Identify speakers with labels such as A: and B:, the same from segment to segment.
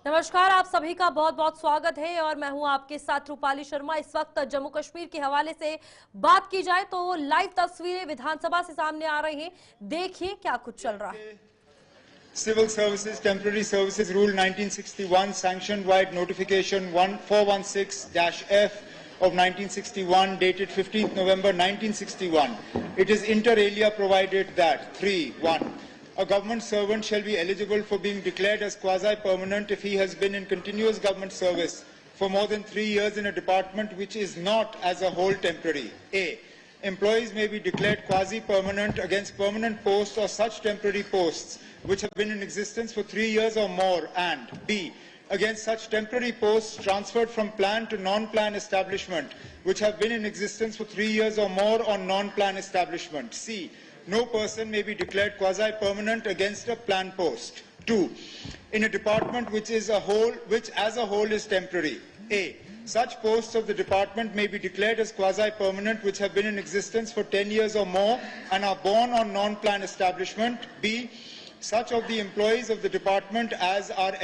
A: नमस्कार, आप सभी का बहुत बहुत स्वागत है और मैं हूं आपके साथ रूपाली शर्मा। इस वक्त जम्मू कश्मीर के हवाले से बात की जाए तो लाइव तस्वीरें विधानसभा से सामने आ रही हैं। देखिए क्या कुछ चल रहा है।
B: Civil Services Temporary Services Rule 1961 sanctioned by notification 1416-F of 1961 dated 15th November 1961. It is inter alia provided that 3.1. A government servant shall be eligible for being declared as quasi-permanent if he has been in continuous government service for more than 3 years in a department which is not as a whole temporary. A. Employees may be declared quasi-permanent against permanent posts or such temporary posts which have been in existence for 3 years or more, and B. Against such temporary posts transferred from plan to non-plan establishment which have been in existence for 3 years or more on non-plan establishment. C. No person may be declared quasi-permanent against a plan post. 2. In a department which as a whole is temporary. A. Such posts of the department may be declared as quasi-permanent which have been in existence for 10 years or more and are born on non-plan establishment. B. Such of the employees of the department as are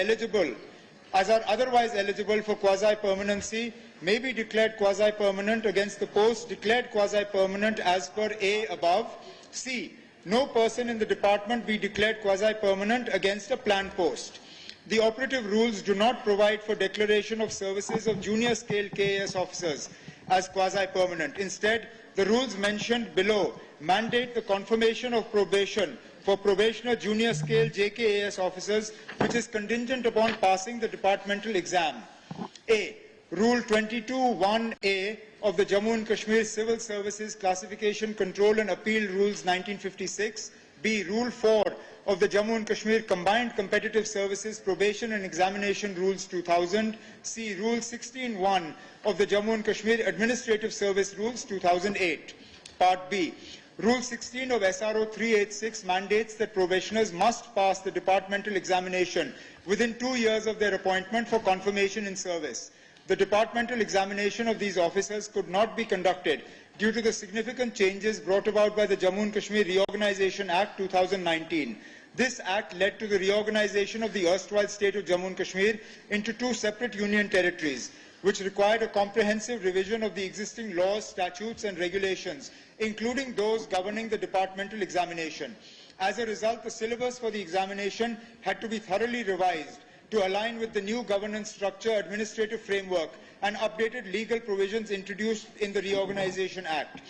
B: otherwise eligible for quasi-permanency may be declared quasi-permanent against the post declared quasi-permanent as per A above. C. No person in the department be declared quasi-permanent against a planned post. The operative rules do not provide for declaration of services of junior scale KAS officers as quasi-permanent. Instead, the rules mentioned below mandate the confirmation of probation for probationer junior scale JKAS officers, which is contingent upon passing the departmental exam. A. Rule 22(1)A of the Jammu and Kashmir Civil Services Classification, Control and Appeal Rules 1956. B. Rule 4 of the Jammu and Kashmir Combined Competitive Services Probation and Examination Rules 2000. C. Rule 16(1) of the Jammu and Kashmir Administrative Service Rules 2008. Part B. Rule 16 of SRO 386 mandates that probationers must pass the departmental examination within 2 years of their appointment for confirmation in service. The departmental examination of these officers could not be conducted due to the significant changes brought about by the Jammu and Kashmir Reorganization Act 2019. This act led to the reorganization of the erstwhile state of Jammu and Kashmir into 2 separate union territories, which required a comprehensive revision of the existing laws, statutes and regulations, including those governing the departmental examination. As a result, the syllabus for the examination had to be thoroughly revised to align with the new governance structure, administrative framework and updated legal provisions introduced in the Reorganization Act.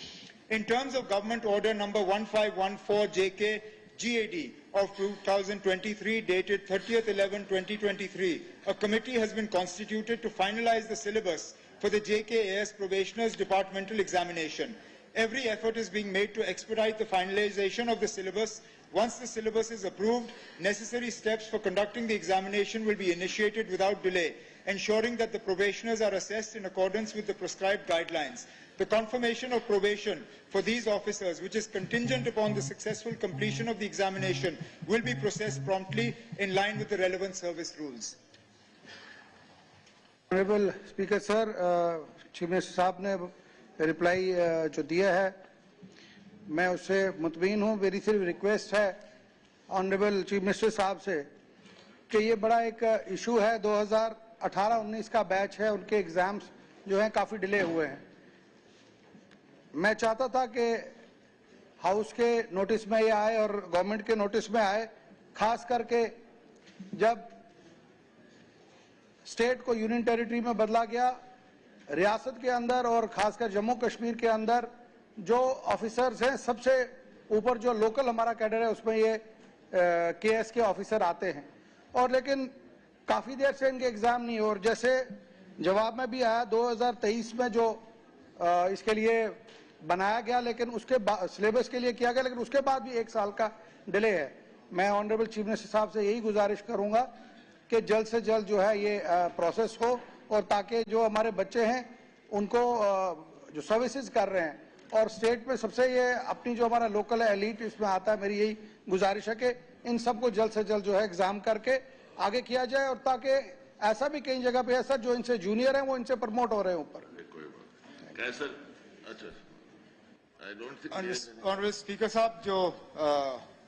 B: In terms of Government Order number 1514 JK GAD of 2023 dated 30th 11/2023, a committee has been constituted to finalize the syllabus for the JKAS probationers departmental examination. Every effort is being made to expedite the finalization of the syllabus. Once the syllabus is approved, necessary steps for conducting the examination will be initiated without delay, ensuring that the probationers are assessed in accordance with the prescribed guidelines. The confirmation of probation for these officers, which is contingent upon the successful completion of the examination, will be processed promptly in line with the relevant service rules.
C: Honorable Speaker, sir, Chief Minister साहब ने reply जो दिया है मैं उससे मुतमईन हूँ। मेरी सिर्फ रिक्वेस्ट है ऑनरेबल चीफ मिनिस्टर साहब से कि ये बड़ा एक इशू है। 2018-19 का बैच है, उनके एग्जाम्स जो हैं काफ़ी डिले हुए हैं। मैं चाहता था कि हाउस के नोटिस में ये आए और गवर्नमेंट के नोटिस में आए, खास करके जब स्टेट को यूनियन टेरिटरी में बदला गया, रियासत के अंदर और खासकर जम्मू कश्मीर के अंदर जो ऑफिसर्स हैं सबसे ऊपर जो लोकल हमारा कैडर है उसमें ये केएस के ऑफिसर आते हैं और लेकिन काफ़ी देर से इनके एग्ज़ाम नहीं हो। और जैसे जवाब में भी आया 2023 में जो इसके लिए बनाया गया, लेकिन उसके बाद सिलेबस के लिए किया गया, लेकिन उसके बाद भी 1 साल का डिले है। मैं ऑनरेबल चीफ मिनिस्टर साहब से यही गुजारिश करूंगा कि जल्द से जल्द जो है ये प्रोसेस हो और ताकि जो हमारे बच्चे हैं उनको जो सर्विसेज कर रहे हैं और स्टेट में सबसे ये अपनी जो हमारा लोकल है एलीट इसमें आता है, मेरी यही गुजारिश है कि इन सबको जल्द से जल्द जो है एग्जाम करके आगे किया जाए और ताकि ऐसा भी कई जगह पे है सर जो इनसे जूनियर हैं वो इनसे प्रमोट हो रहे हैं ऊपर।
B: ऑनरेबल स्पीकर साहब, जो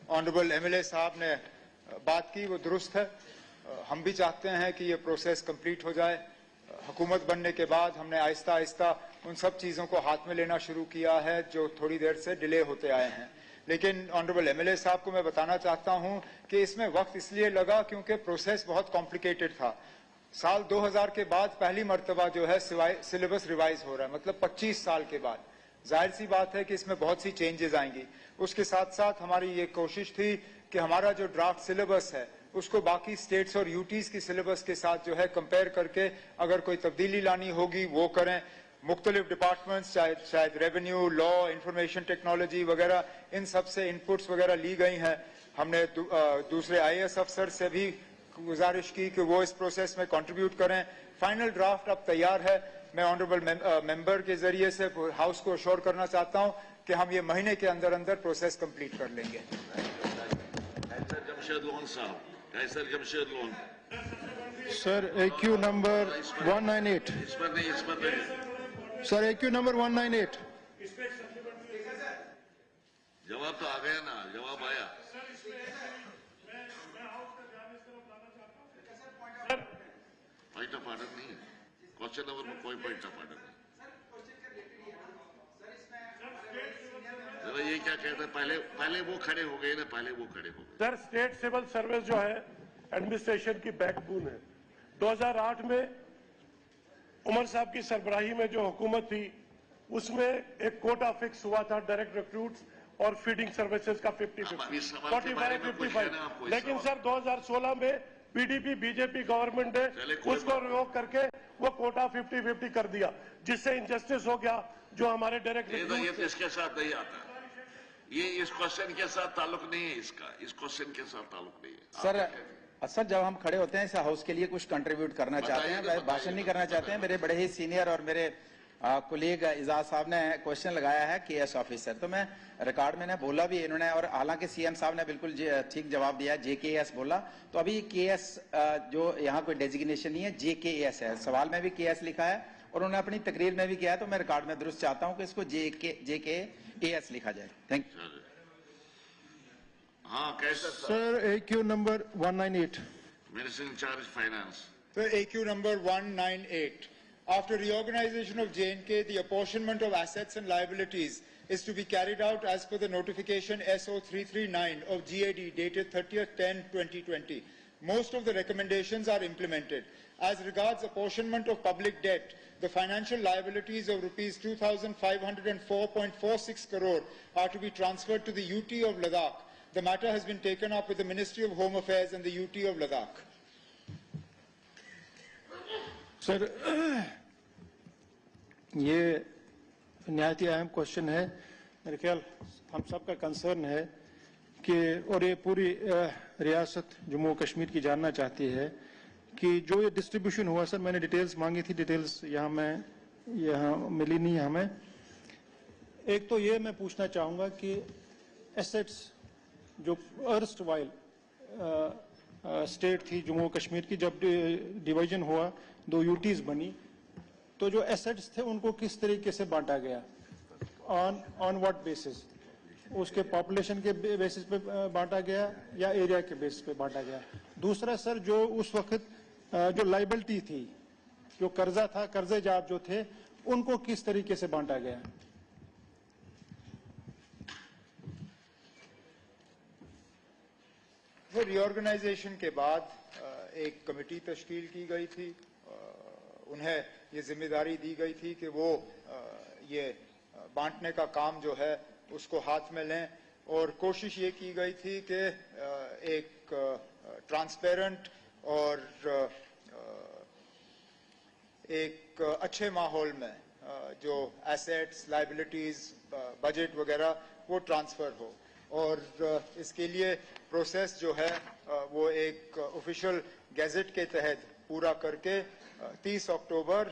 B: ऑनरेबल एमएलए साहब ने बात की वो दुरुस्त है। हम भी चाहते हैं कि ये प्रोसेस कंप्लीट हो जाए। हुकूमत बनने के बाद हमने आहिस्ता आहिस्ता उन सब चीज़ों को हाथ में लेना शुरू किया है जो थोड़ी देर से डिले होते आए हैं। लेकिन ऑनरेबल एमएलए साहब को मैं बताना चाहता हूं कि इसमें वक्त इसलिए लगा क्योंकि प्रोसेस बहुत कॉम्प्लिकेटेड था। साल 2000 के बाद पहली मर्तबा जो है सिलेबस रिवाइज हो रहा है, मतलब 25 साल के बाद। जाहिर सी बात है कि इसमें बहुत सी चेंजेस आएंगी। उसके साथ साथ हमारी ये कोशिश थी कि हमारा जो ड्राफ्ट सिलेबस है उसको बाकी स्टेट्स और यूटीज की सिलेबस के साथ जो है कंपेयर करके अगर कोई तब्दीली लानी होगी वो करें। मुख्तलिफ डिपार्टमेंट्स शायद रेवेन्यू, लॉ, इंफॉर्मेशन टेक्नोलॉजी वगैरह, इन सब से इनपुट्स वगैरह ली गई हैं। हमने दूसरे आईएएस अफसर से भी गुजारिश की कि वो इस प्रोसेस में कंट्रीब्यूट करें। फाइनल ड्राफ्ट अब तैयार है। मैं ऑनरेबल मेंबर के जरिए से हाउस को अश्योर करना चाहता हूं कि हम ये महीने के अंदर अंदर प्रोसेस कंप्लीट कर लेंगे।
D: Kaiser Jamshed Lone
E: sir AQ number 198।
D: इस पर नहीं
E: सर AQ नंबर 198।
D: जवाब तो आ गया ना, जवाब आया। पॉइंट ऑफ ऑर्डर नहीं है, क्वेश्चन नंबर में कोई पॉइंट ऑफ ऑर्डर नहीं। ये क्या कहते हैं, पहले वो खड़े हो गए ना, पहले वो खड़े हो गए।
F: सर स्टेट सिविल सर्विस जो है एडमिनिस्ट्रेशन की बैकबोन है। 2008 में उमर साहब की सरबराही में जो हुकूमत थी उसमें एक कोटा फिक्स हुआ था डायरेक्ट रिक्रूट्स और फीडिंग सर्विसेज का 50-50 लेकिन सर 2016 में पीडीपी बीजेपी गवर्नमेंट ने उसको रिवोक करके वो कोटा 50-50 कर दिया, जिससे इंजस्टिस हो गया। जो हमारे डायरेक्ट
D: इसके साथ नहीं आता, ये इस क्वेश्चन के साथ ताल्लुक नहीं है, इसका इस क्वेश्चन के साथ ताल्लुक नहीं है।
G: सर जब हम खड़े होते हैं इस हाउस के लिए कुछ कंट्रीब्यूट करना चाहते हैं, मैं भाषण नहीं करना चाहते हैं। मेरे बड़े ही सीनियर और मेरे कुलीग इजाज साहब ने क्वेश्चन लगाया है केएस ऑफिसर, तो मैं रिकॉर्ड में बोला भी इन्होंने, और हालांकि सीएम साहब ने बिल्कुल ठीक जवाब दिया, जेकेएस बोला। तो अभी केएस जो यहाँ कोई डेजिग्नेशन नहीं है, जेकेएस है। सवाल में भी केएस लिखा है और उन्होंने अपनी तकरीर में भी किया है, तो मैं रिकॉर्ड में दुरुस्त चाहता हूँ कि इसको जेकेएस लिखा जाए। Thank you.
D: हाँ कैसा
E: sir AQ number 198।
D: Minister in charge finance.
B: So AQ number 198. After reorganization of J&K, the apportionment of assets and liabilities is to be carried out as per the notification SO339 of GAD dated 30th-10-2020. Most of the recommendations are implemented. As regards apportionment of public debt, the financial liabilities of rupees 2,504.46 crore are to be transferred to the UT of Ladakh. The matter has been taken up with the Ministry of Home Affairs and the UT of Ladakh.
E: Sir ये निहायत ही अहम question है। मेरे ख्याल हम सबका concern है कि, और ये पूरी रियासत जम्मू कश्मीर की जानना चाहती है कि जो ये डिस्ट्रीब्यूशन हुआ। सर मैंने डिटेल्स मांगी थी, डिटेल्स यहाँ मिली नहीं हमें। एक तो ये मैं पूछना चाहूँगा कि एसेट्स जो अर्स्ट वाइल स्टेट थी जम्मू कश्मीर की, जब डिवीजन हुआ, 2 यूटीज बनी, तो जो एसेट्स थे उनको किस तरीके से बांटा गया, ऑन व्हाट बेसिस? उसके पॉपुलेशन के बेसिस पे बांटा गया या एरिया के बेसिस पे बांटा गया? दूसरा सर, जो उस वक्त जो लाइबिलिटी थी, जो कर्जा था, कर्जे जाब जो थे, उनको किस तरीके से बांटा गया?
B: रीऑर्गेनाइजेशन के बाद एक कमेटी तश्कील की गई थी। उन्हें ये जिम्मेदारी दी गई थी कि वो ये बांटने का काम जो है उसको हाथ में लें, और कोशिश ये की गई थी कि एक ट्रांसपेरेंट और एक अच्छे माहौल में जो एसेट्स, लाइबिलिटीज, बजट वगैरह वो ट्रांसफर हो। और इसके लिए प्रोसेस जो है वो एक ऑफिशियल गैजेट के तहत पूरा करके 30 अक्टूबर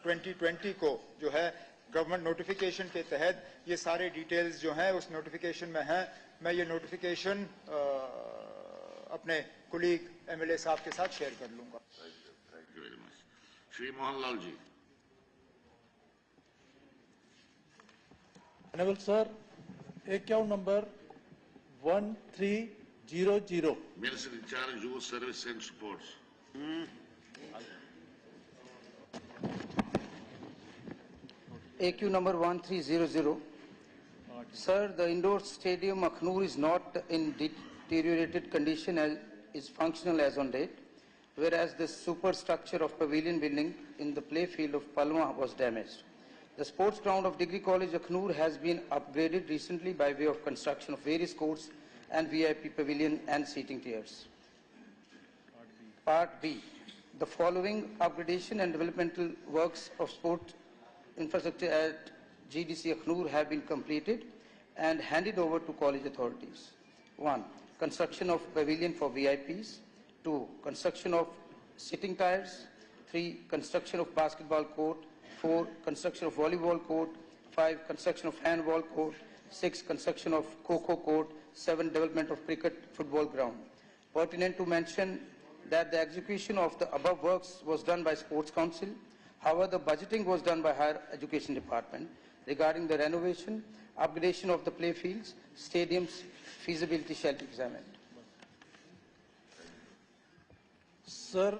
B: 2020 को जो है गवर्नमेंट नोटिफिकेशन के तहत ये सारे डिटेल्स जो हैं उस नोटिफिकेशन में हैं। मैं ये नोटिफिकेशन अपने कुलीग एमएलए साहब के साथ शेयर कर लूंगा।
D: Thank you very much. Shri Mohan Lal ji.
H: Sir, AQ number 13 00.
D: Minister in charge, Youth Service and Sports.
I: AQ number 1300. Sir, the indoor stadium Akhnoor is not in deteriorated condition and is functional as on date, whereas the superstructure of pavilion building in the playfield of Palma was damaged. The sports ground of Degree College Akhnoor has been upgraded recently by way of construction of various courts and VIP pavilion and seating tiers. Part B. The following upgradation and developmental works of sport infrastructure at GDC Akhnoor have been completed and handed over to college authorities. 1. Construction of pavilion for VIPs. 2. Construction of sitting tiers. 3. Construction of basketball court. 4. Construction of volleyball court. 5. Construction of handball court. 6. Construction of Kho-Kho court. 7. Development of cricket football ground. Pertinent to mention that the execution of the above works was done by Sports Council. However, the budgeting was done by Higher Education Department. Regarding the renovation, upgradation of the playfields, stadiums, feasibility shall be examined.
H: Sir,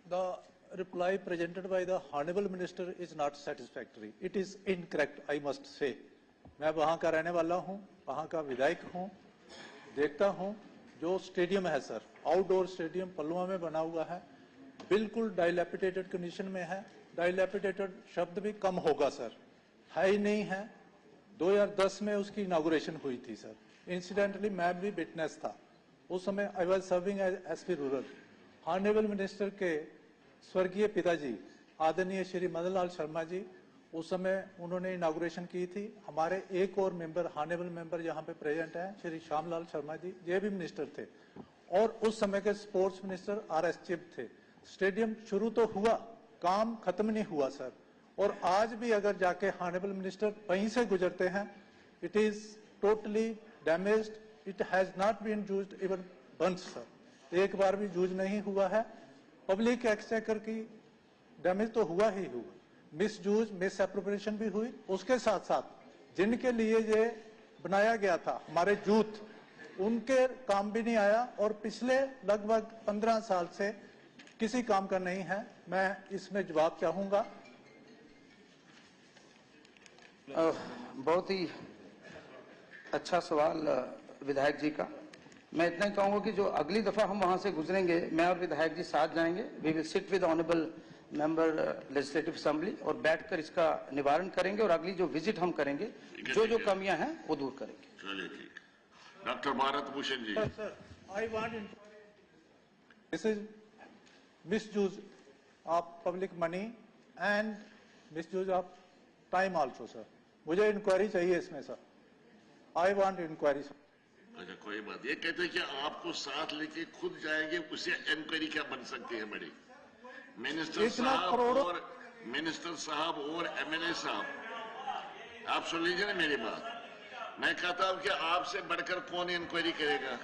H: the reply presented by the Honorable Minister is not satisfactory. It is incorrect, I must say. मैं वहाँ का रहने वाला हूँ, वहाँ का विधायक हूँ, देखता हूँ जो स्टेडियम है सर, आउटडोर स्टेडियम पलवा में बना हुआ है, बिल्कुल डाइलैपिडेटेड कंडीशन में है. डाइलैपिडेटेड शब्द भी कम होगा सर, है ही नहीं है. 2010 में उसकी इनॉग्रेशन हुई थी सर. इंसिडेंटली मैं भी विटनेस था. उस समय I was serving as SP rural. Honourable minister के स्वर्गीय पिताजी आदरणीय श्री मदन लाल शर्मा जी उस समय उन्होंने इनॉग्रेशन की थी. हमारे एक और मेंबर ऑनरेबल मेंबर यहाँ पे प्रेजेंट हैं श्री श्यामलाल शर्मा जी, ये भी मिनिस्टर थे और उस समय के स्पोर्ट्स मिनिस्टर RS चिब थे. स्टेडियम शुरू तो हुआ, काम खत्म नहीं हुआ सर. और आज भी अगर जाके ऑनरेबल मिनिस्टर वहीं से गुजरते हैं, it is totally damaged. It has not been used even once sir. एक बार भी यूज नहीं हुआ है. पब्लिक एक्सचेकर की डैमेज तो हुआ ही हुआ, मिस यूज मिस एप्रोप्रिएशन भी हुई. उसके साथ साथ जिनके लिए ये बनाया गया था हमारे यूथ, उनके काम भी नहीं आया और पिछले लगभग 15 साल से किसी काम का नहीं है. मैं इसमें जवाब चाहूंगा.
I: बहुत ही अच्छा सवाल विधायक जी का. मैं इतना ही कहूंगा कि जो अगली दफा हम वहां से गुजरेंगे, मैं और विधायक जी साथ जाएंगे. We will sit with honourable member legislative assembly और बैठकर इसका निवारण करेंगे और अगली जो विजिट हम करेंगे जो कमियां हैं वो दूर करेंगे.
D: चलिए ठीक. Doctor Bharat Bhushan ji.
H: Sir, I want this is misuse of public money and misuse of time also sir. मुझे इंक्वायरी चाहिए इसमें sir. I want inquiry sir.
D: अच्छा कोई बात. ये कहते हैं कि आपको साथ लेके खुद जाएंगे, उसे इंक्वायरी क्या बन सकती है बड़ी. मिनिस्टर साहब और MLA साहब, आप सुन लीजिए ना मेरी बात. मैं कहता हूं कि आपसे बढ़कर कौन इंक्वायरी करेगा.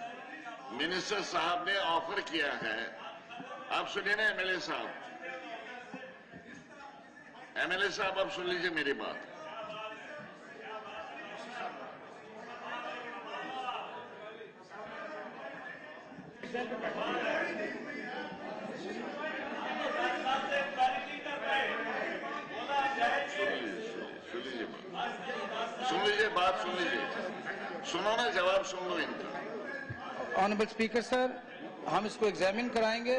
D: मिनिस्टर साहब ने ऑफर किया है. आप सुनिए ना MLA साहब आप सुन लीजिए मेरी बात. सुन लीजिए बात, सुन लीजिए. सुनो ना, जवाब सुन लो इनका.
I: ऑनरेबल स्पीकर सर, हम इसको एग्जामिन कराएंगे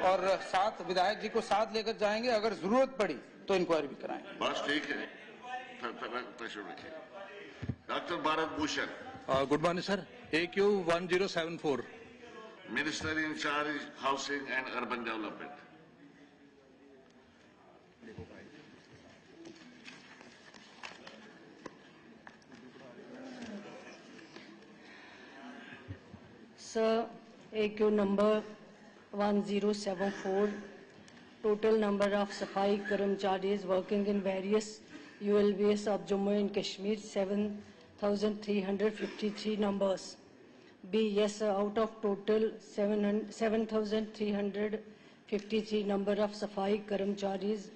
I: और साथ विधायक जी को साथ लेकर जाएंगे. अगर जरूरत पड़ी तो इंक्वायरी भी कराएंगे.
D: बस ठीक है. Doctor Bharat Bhushan.
J: Good morning sir. AQ 1074.
D: Minister in charge housing and urban development.
K: Sir, AQ number 1074, total number of Safai Karamcharis working in various ULBs of Jammu and Kashmir, 7,353 numbers. B, yes, sir, out of total 7,353 number of Safai Karamcharis,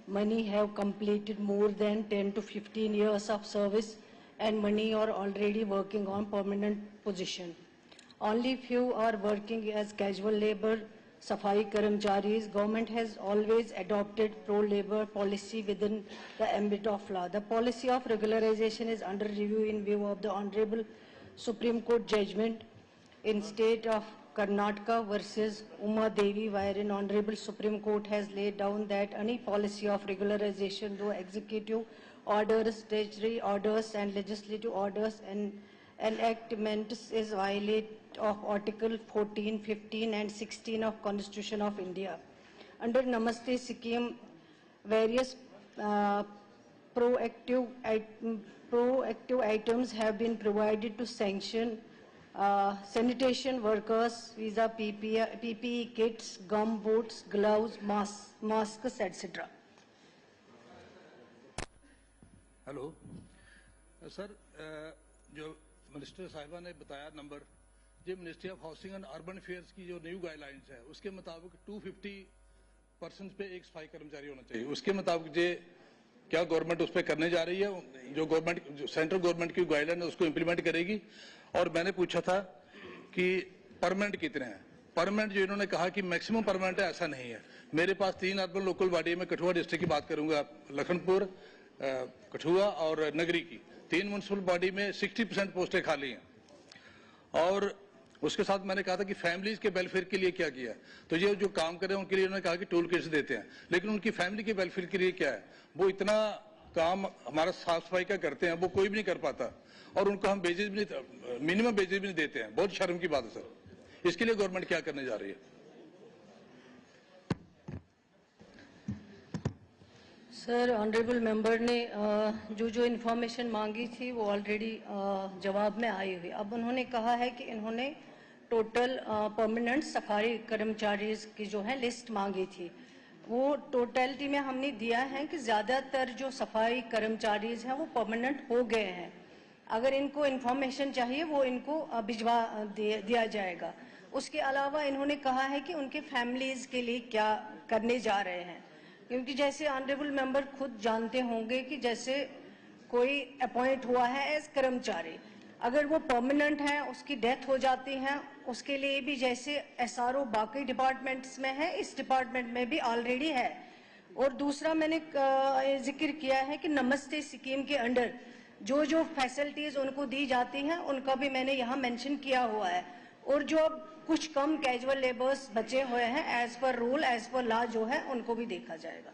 K: many have completed more than 10 to 15 years of service and many are already working on permanent position. Only few are working as casual labor, Safai Karamcharis. Government has always adopted pro-labor policy within the ambit of law. The policy of regularization is under review in view of the Honorable Supreme Court judgment in state of Karnataka versus Uma Devi, wherein Honorable Supreme Court has laid down that any policy of regularization, though executive orders, statutory orders and legislative orders and enactments is violate of Article 14, 15 and 16 of Constitution of India. Under Namaste scheme, various proactive items have been provided to sanction sanitation workers, visa PPE kits, gum boots, gloves, masks, etc.
J: Hello sir, जो minister साहिबा ने बताया number, जो ministry of housing and urban affairs की जो new guidelines है उसके मुताबिक 250% पे एक सफाई कर्मचारी होना चाहिए। उसके मुताबिक जे क्या गवर्नमेंट उस पर करने जा रही है? जो गवर्नमेंट सेंट्रल गवर्नमेंट की गाइडलाइन है उसको इम्प्लीमेंट करेगी। और मैंने पूछा था कि परमानेंट कितने हैं? परमानेंट जो इन्होंने कहा कि मैक्सिमम परमानेंट है, ऐसा नहीं है। मेरे पास 3 अर्बन लोकल बॉडी में कठुआ डिस्ट्रिक्ट की बात करूंगा, लखनपुर, कठुआ और नगरी की 3 म्युनिसिपल बॉडी में 60% पोस्टें खाली हैं। और उसके साथ मैंने कहा था कि फैमिलीज के वेलफेयर के लिए क्या किया, तो ये जो काम कर रहे हैं उनके लिए उन्होंने कहा कि टूल किट्स देते हैं, लेकिन उनकी फैमिली के वेलफेयर के लिए क्या है? वो इतना काम हमारा साफ सफाई का करते हैं, वो कोई भी नहीं कर पाता, और उनको हम बेजेस भी नहीं, मिनिमम बेजेस भी नहीं देते हैं। बहुत शर्म की बात है सर। इसके लिए गवर्नमेंट क्या करने जा रही है?
K: सर, ऑनरेबल मेंबर ने जो इन्फॉर्मेशन मांगी थी वो ऑलरेडी जवाब में आई हुई। अब उन्होंने कहा है कि इन्होंने टोटल परमानेंट सफाई कर्मचारीज की जो है लिस्ट मांगी थी, वो टोटलिटी में हमने दिया है कि ज़्यादातर जो सफाई कर्मचारीज हैं वो परमानेंट हो गए हैं। अगर इनको इन्फॉर्मेशन चाहिए वो इनको भिजवा दिया जाएगा। उसके अलावा इन्होंने कहा है कि उनके फैमिलीज के लिए क्या करने जा रहे हैं, क्योंकि जैसे ऑनरेबल मेंबर खुद जानते होंगे कि जैसे कोई अपॉइंट हुआ है एज कर्मचारी, अगर वो परमानेंट है, उसकी डेथ हो जाती है, उसके लिए भी जैसे एसआरओ बाकी डिपार्टमेंट्स में है, इस डिपार्टमेंट में भी ऑलरेडी है। और दूसरा मैंने जिक्र किया है कि नमस्ते स्कीम के अंडर जो फैसिलिटीज उनको दी जाती हैं उनका भी मैंने यहाँ मेंशन किया हुआ है। और जो अब कुछ कम कैजुअल लेबर्स बचे हुए हैं, as per rule as per law जो है उनको भी देखा जाएगा।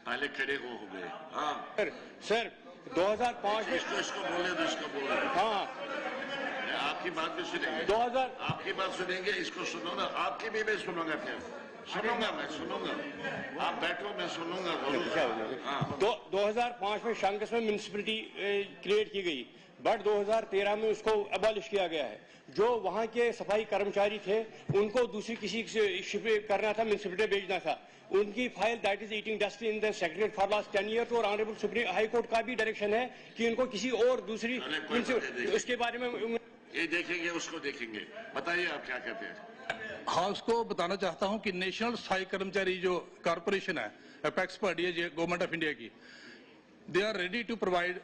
D: पहले खड़े हो गए। हाँ
L: सर 2005 में
D: इसको बोले
L: हाँ
D: आपकी बात भी सुनेंगे,
L: 2000
D: आपकी बात सुनेंगे, इसको सुनो ना, आपकी भी मैं सुनूंगा, फिर सुनूंगा, मैं सुनूंगा, आप बैठो, मैं सुनूंगा।
L: 2005 में शंकस में म्यूनिसिपैलिटी क्रिएट की गई, बट 2013 में उसको अबॉलिश किया गया है। जो वहाँ के सफाई कर्मचारी थे उनको दूसरी किसी से करना था, म्यूनिसिपैलिटी भेजना था, उनकी file that is eating dust in the secretariat for last 10 years. और ऑनरेबल सुप्रीम हाई कोर्ट का भी डायरेक्शन है कि इनको किसी और दूसरी उसके बारे में
D: ये देखेंगे, उसको देखेंगे। बताइए आप क्या कहते हैं?
J: हाँ, उसको बताना चाहता हूं कि नेशनल सफाई कर्मचारी जो कॉर्पोरेशन है, अपेक्स बॉडी है गवर्नमेंट ऑफ इंडिया की, they are ready to provide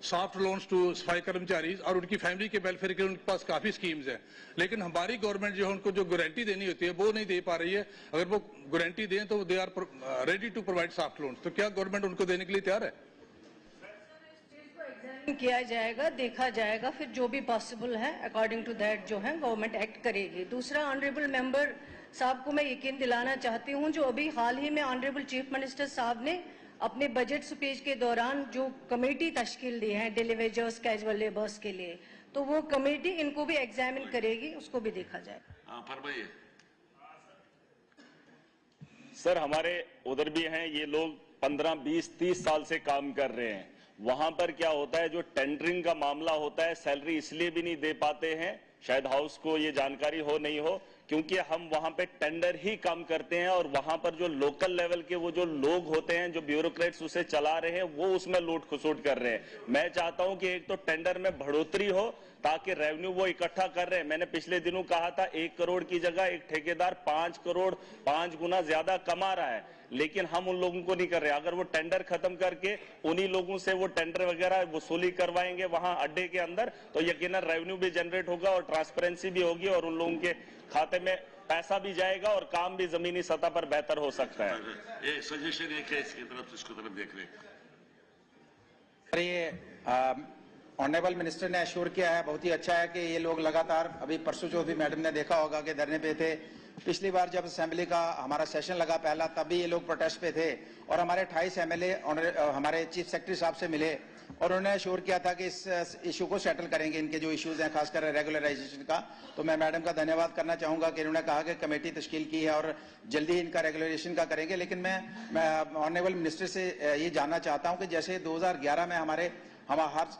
J: soft loans to सफाई कर्मचारी, और उनकी फैमिली के वेलफेयर के लिए उनके पास काफी स्कीम्स हैं। लेकिन हमारी गवर्नमेंट जो है उनको जो गारंटी देनी होती है वो नहीं दे पा रही है। अगर वो गारंटी दें तो they are ready to provide soft loans, तो क्या गवर्नमेंट उनको देने के लिए तैयार है?
K: किया जाएगा, देखा जाएगा, फिर जो भी पॉसिबल है अकॉर्डिंग टू दैट जो है गवर्नमेंट एक्ट करेगी। दूसरा, ऑनरेबल मेंबर साहब को मैं यकीन दिलाना चाहती हूं, जो अभी हाल ही में ऑनरेबल चीफ मिनिस्टर साहब ने अपने बजट स्पीच के दौरान जो कमेटी तश्कील दी है डेली वेजर्स कैजुअल लेबर्स के लिए, तो वो कमेटी इनको भी एग्जामिन करेगी, उसको भी देखा जाएगा।
D: फरमाइए
M: सर। हमारे उधर भी हैं ये लोग 15, 20, 30 साल से काम कर रहे हैं। वहां पर क्या होता है, जो टेंडरिंग का मामला होता है, सैलरी इसलिए भी नहीं दे पाते हैं, शायद हाउस को ये जानकारी हो नहीं हो, क्योंकि हम वहां पे टेंडर ही काम करते हैं और वहां पर जो लोकल लेवल के वो जो लोग होते हैं, जो ब्यूरोक्रेट्स उसे चला रहे हैं, वो उसमें लूट खसोट कर रहे हैं। मैं चाहता हूं कि एक तो टेंडर में बढ़ोतरी हो ताकि रेवेन्यू वो इकट्ठा कर रहे हैं। मैंने पिछले दिनों कहा था 1 करोड़ की जगह एक ठेकेदार 5 करोड़ 5 गुना ज्यादा कमा रहा है, लेकिन हम उन लोगों को नहीं कर रहे। अगर वो टेंडर खत्म करके उन्हीं लोगों से वो टेंडर वगैरह वसूली करवाएंगे वहां अड्डे के अंदर, तो यकीनन रेवेन्यू भी जनरेट होगा और ट्रांसपेरेंसी भी होगी और उन लोगों के खाते में पैसा भी जाएगा और काम भी जमीनी सतह पर बेहतर हो सकता है।
D: ये सजेशन एक है इसकी तरफ, इसको तरफ देख रहे।
G: ये ऑनरेबल मिनिस्टर ने एश्योर किया है, बहुत ही अच्छा है कि ये लोग लगातार, अभी परसों चौधरी मैडम ने देखा होगा कि धरने पे थे। पिछली बार जब असेंबली का हमारा सेशन लगा पहला, तब भी ये लोग प्रोटेस्ट पे थे और हमारे 28 एमएलए हमारे चीफ सेक्रेटरी साहब से मिले और उन्होंने एश्योर किया था कि इस इशू को सेटल करेंगे, इनके जो इश्यूज हैं खासकर रेगुलराइजेशन का। तो मैं मैडम का धन्यवाद करना चाहूंगा कि इन्होंने कहा कि कमेटी तश्कील की है और जल्दी इनका रेगुलराइजेशन का करेंगे। लेकिन मैं ऑनरेबल मिनिस्टर से ये जानना चाहता हूँ कि जैसे 2011 में हमारे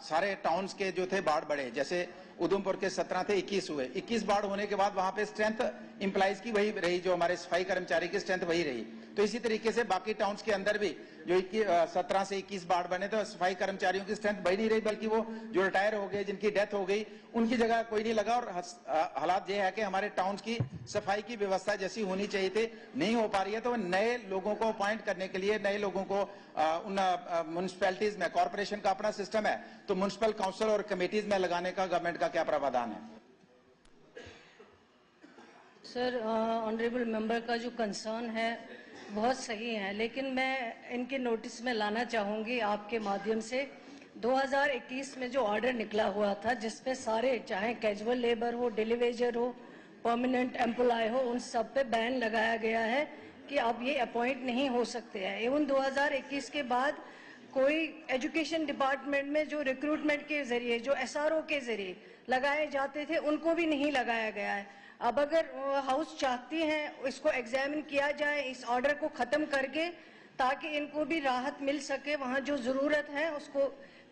G: सारे टाउन्स के जो थे बाढ़ बढ़े, जैसे उधमपुर के 17 थे 21 हुए, 21 बाढ़ होने के बाद वहां पे स्ट्रेंथ इंप्लाइज की वही रही, जो हमारे सफाई कर्मचारी की स्ट्रेंथ वही रही। तो इसी तरीके से बाकी टाउन्स के अंदर भी जो 17 से 21 बाढ़ बने तो सफाई कर्मचारियों की स्ट्रेंथ बढ़ी नहीं रही, बल्कि वो जो रिटायर हो गए, जिनकी डेथ हो गई, उनकी जगह कोई नहीं लगा। और हालात ये है कि हमारे टाउन्स की सफाई की व्यवस्था जैसी होनी चाहिए थी नहीं हो पा रही है। तो नए लोगों को अपॉइंट करने के लिए, नए लोगों को उन म्युनिसिपैलिटीज में, कॉर्पोरेशन का अपना सिस्टम है, तो म्युनिसिपल काउंसिल और कमेटीज में लगाने का गवर्नमेंट का क्या प्रावधान है?
K: सर, ऑनरेबल मेंबर का जो कंसर्न है बहुत सही है, लेकिन मैं इनके नोटिस में लाना चाहूँगी आपके माध्यम से 2021 में जो ऑर्डर निकला हुआ था, जिसपे सारे, चाहे कैजुअल लेबर हो, डेली वेजर हो, परमानेंट एम्प्लॉय हो, उन सब पे बैन लगाया गया है कि अब ये अपॉइंट नहीं हो सकते हैं। एवं 2021 के बाद कोई एजुकेशन डिपार्टमेंट में जो रिक्रूटमेंट के जरिए, जो एसआरओ के जरिए लगाए जाते थे, उनको भी नहीं लगाया गया है। अब अगर हाउस चाहती है इसको एग्जामिन किया जाए, इस ऑर्डर को खत्म करके, ताकि इनको भी राहत मिल सके, वहाँ जो जरूरत है उसको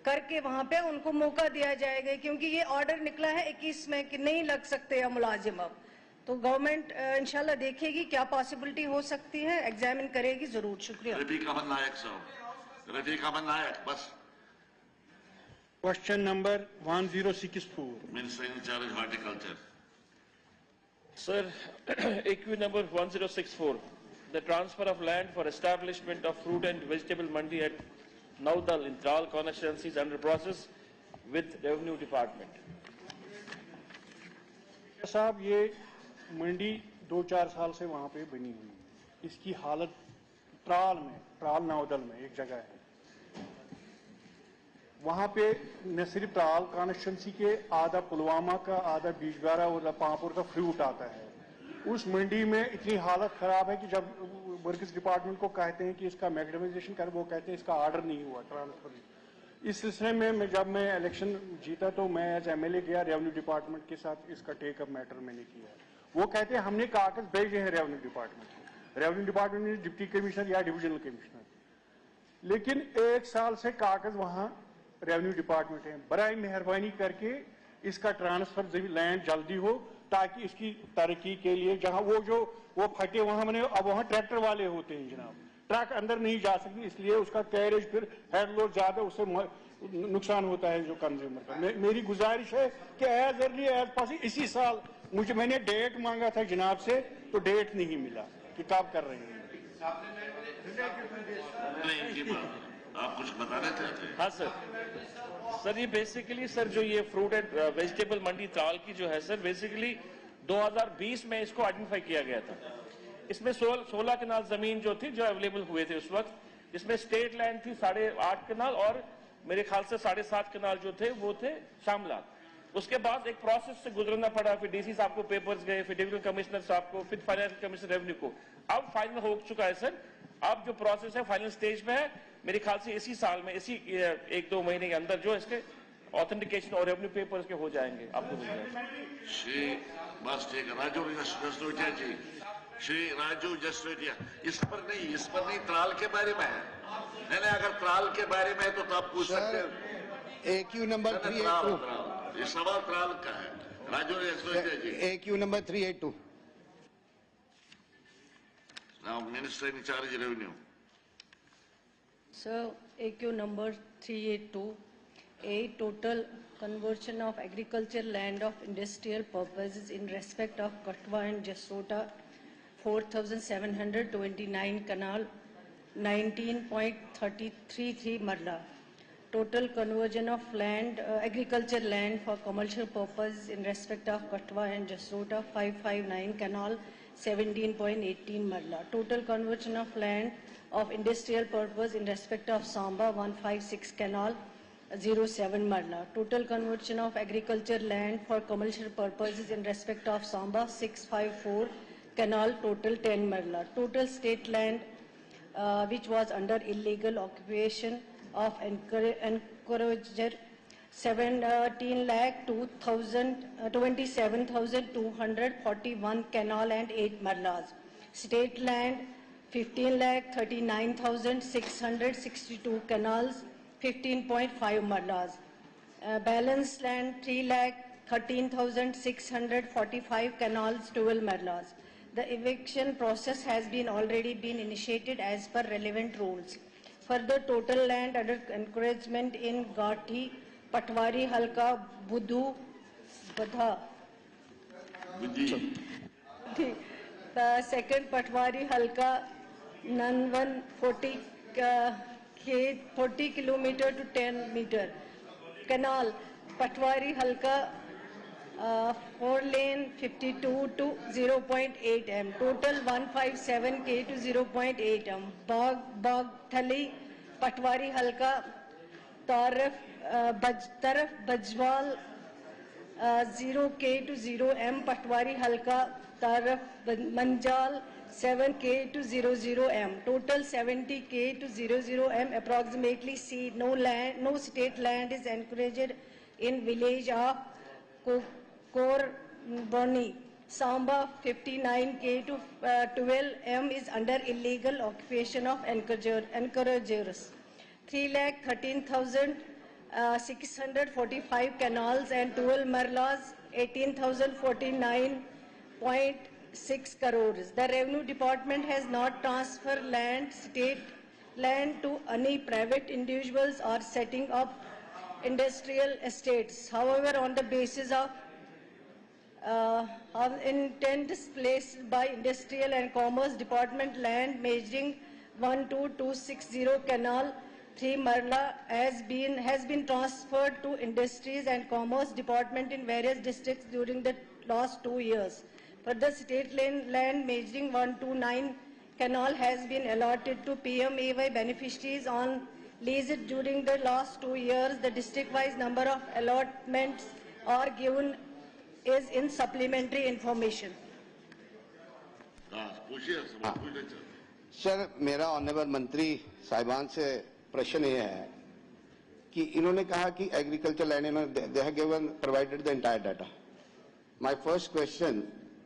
K: करके वहाँ पे उनको मौका दिया जाएगा, क्योंकि ये ऑर्डर निकला है 21 में कि नहीं लग सकते हैं मुलाजिम। अब तो गवर्नमेंट इंशाल्लाह देखेगी क्या पॉसिबिलिटी हो सकती है, एग्जामिन करेगी जरूर। शुक्रिया।
D: रफीक अहमद नायक साहब, रफीक अहमद नायक, बस।
E: Question number 1064,
D: minister in charge horticulture.
N: Sir, AQ number 1064, the transfer of land for establishment of fruit and vegetable mandi at Naudal in Tral constituency is under process with Revenue Department.
E: साहब, ये मंडी 2-4 साल से वहाँ पे बनी हुई है। इसकी हालत ट्राल नाउदल में एक जगह है, वहाँ पे न सिर्फ ट्राल कॉन्स्टिट्यूंसी के आधा पुलवामा का, आधा बीजगारा और पांपुर का फ्रूट आता है। उस मंडी में इतनी हालत खराब है कि जब वर्कर्स डिपार्टमेंट को कहते हैं कि इसका मैग्नेटाइजेशन कर, वो कहते हैं इसका ऑर्डर नहीं हुआ ट्रांसफर। इस सिलसिले में जब मैं इलेक्शन जीता तो मैं एज एमएलए गया, रेवेन्यू डिपार्टमेंट के साथ इसका टेकअप मैटर मैंने किया। वो कहते हैं हमने कागज भेजे हैं रेवेन्यू डिपार्टमेंट को, रेवेन्यू डिपार्टमेंट में डिप्टी कमिश्नर या डिविजनल कमिश्नर, लेकिन 1 साल से कागज वहां रेवेन्यू डिपार्टमेंट है। बराए मेहरबानी करके इसका ट्रांसफर लैंड जल्दी हो, ताकि इसकी तरक्की के लिए, जहां वो फटे वहां मैंने, अब वहां ट्रैक्टर वाले होते हैं जनाब, ट्रक अंदर नहीं जा सकती, इसलिए उसका कैरेज फिर हेड लोड ज्यादा, उससे नुकसान होता है जो कंज्यूमर का। मेरी गुजारिश है कि एज अर्ली एज पॉसिबल इसी साल, मैंने डेट मांगा था जनाब से, तो डेट नहीं मिला कि कब कर रहे हैं।
D: आप कुछ बताना चाहते हैं?
N: हाँ सर, ये बेसिकली सर जो ये फ्रूट एंड वेजिटेबल मंडी त्राल की जो है सर, बेसिकली 2020 में इसको आइडेंटिफाई किया गया था। इसमें 16 कनाल जमीन जो थी जो अवेलेबल हुए थे उस वक्त, इसमें स्टेट लैंड थी 8.5 कनाल और मेरे ख्याल से 7.5 कनाल जो थे वो थे शामलात। उसके बाद एक प्रोसेस से गुजरना पड़ा, फिर डीसी साहब को पेपर्स गए, फिर डिविजनल कमिश्नर साहब को, फिर फाइनेंस कमिश्नर रेवेन्यू को। अब फाइनल हो चुका है सर, अब जो प्रोसेस है फाइनल स्टेज में है। मेरे ख्याल से इसी साल में, इसी 1-2 महीने के अंदर जो इसके ऑथेंटिकेशन और रेवेन्यू पेपर्स के हो जाएंगे, आपको मिल जाएगा।
D: श्री बस ठीक है, राजू जसरोटिया जी, श्री राजू जसरोटिया, इस पर नहीं त्राल के बारे में है। नहीं, अगर त्राल के बारे में है तो आप पूछ सकते हैं।
O: AQ नंबर 382,
D: ये सवाल त्राल का है। राजू जसरोटिया जी,
O: AQ number 382।
D: Now, Minister in charge revenue.
K: Sir, AQ number 382. A, total conversion of agricultural land of industrial purposes in respect of Katwa and Jasota, 4,729 canal, 19.333 marla. Total conversion of land, agricultural land for commercial purposes in respect of Katwa and Jasota, 559 canal, 17.18 marla. Total conversion of land of industrial purpose in respect of Samba, 156 canal, 07 marla. Total conversion of agricultural land for commercial purposes in respect of Samba, 654 canal, total 10 marla. Total state land which was under illegal occupation of encourager, 27,241 canal and 8 marlas. State land 15,39,662 canals, 15.5 marlas. Balance land 3,13,645 canals, 12 marlas. The eviction process has already been initiated as per relevant rules. Further, total land under encouragement in Gati, Patwari, Halka, Budhu, Badha. The second Patwari, Halka, Nanvan, 40 kilometer to 10 meter. Canal, Patwari, Halka, 4 lane 52 to 0.8 m. Total 157 k to 0.8 m. Bagh Thali, Patwari, Halka, Taraf Bajwal, 0 k to 0 m. Patwari, Halka, Taraf Manjal, 7 k to 00 m. Total 70 k to 00 m. Approximately C. No state land is encouraged in village of Korbani. Samba, 59 k to 12 m is under illegal occupation of encouragers. 3,13,645 canals and 12 marlas, 18,049.6 crores. The Revenue Department has not transferred state land to any private individuals or setting up industrial estates. However, on the basis of intents placed by Industrial and Commerce Department, land measuring 12260 canal 3 marla has been transferred to Industries and Commerce Department in various districts during the last 2 years. Further, state land measuring 129 canal has been allotted to PMAY beneficiaries on lease during the last 2 years. The district-wise number of allotments are given is in supplementary information.
O: Sir, मेरा honourable मंत्री साहिबान से प्रश्न ये है कि इन्होंने कहा कि agriculture land they have given provided the entire data. My first question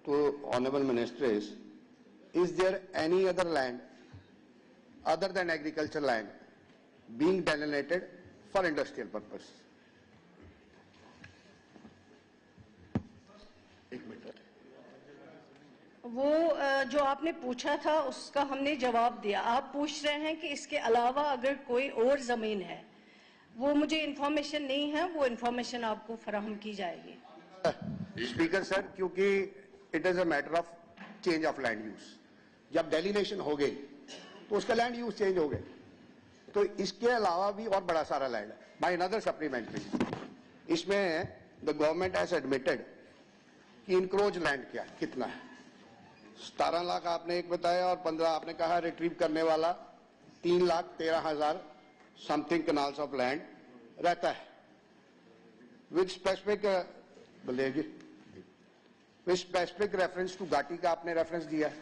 O: to honourable minister is there any other land other than agriculture land being delineated for industrial purpose?
K: वो जो आपने पूछा था उसका हमने जवाब दिया. आप पूछ रहे हैं कि इसके अलावा अगर कोई और जमीन है, वो मुझे इंफॉर्मेशन नहीं है, वो इंफॉर्मेशन आपको फराहम की जाएगी.
O: स्पीकर सर, क्योंकि it is a matter of change of land use. जब डेलिनेशन हो गई तो उसका लैंड यूज चेंज हो गए, तो इसके अलावा भी और बड़ा सारा लैंड है. बाय अनदर सप्लीमेंट्री इसमें द गवर्नमेंट हैज एडमिटेड कि इनक्रोच लैंड क्या कितना है. 17 लाख आपने एक बताया और 15 आपने कहा रिट्रीव करने वाला 3,13,000 समथिंग कनाल्स ऑफ लैंड रहता है. विद स्पेसिफिक बोलेगी विद स्पेसिफिक रेफरेंस टू घाटी का आपने रेफरेंस दिया है,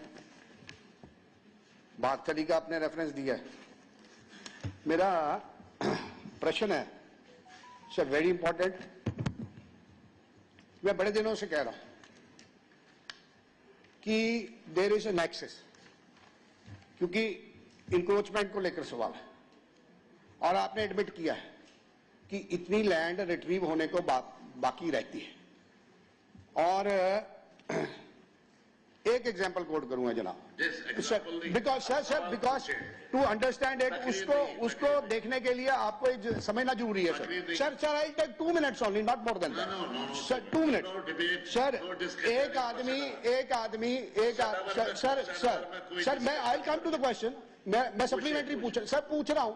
O: बागथली का आपने रेफरेंस दिया है. मेरा प्रश्न है सर, वेरी इंपॉर्टेंट. मैं बड़े दिनों से कह रहा हूं कि देयर इज एन एक्सेस, क्योंकि इंक्रोचमेंट को लेकर सवाल है और आपने एडमिट किया है कि इतनी लैंड रिट्रीव होने को बाकी रहती है. और एक एग्जांपल कोट करूंगा जनाब, बिकॉज टू अंडरस्टैंड इट, उसको देखने के लिए आपको समझना जरूरी है sir. I take 2 minutes only, not more than sir, 2 minutes sir. Sir मैं I come to the question, मैं सप्लीमेंट्री पूछ रहा हूं।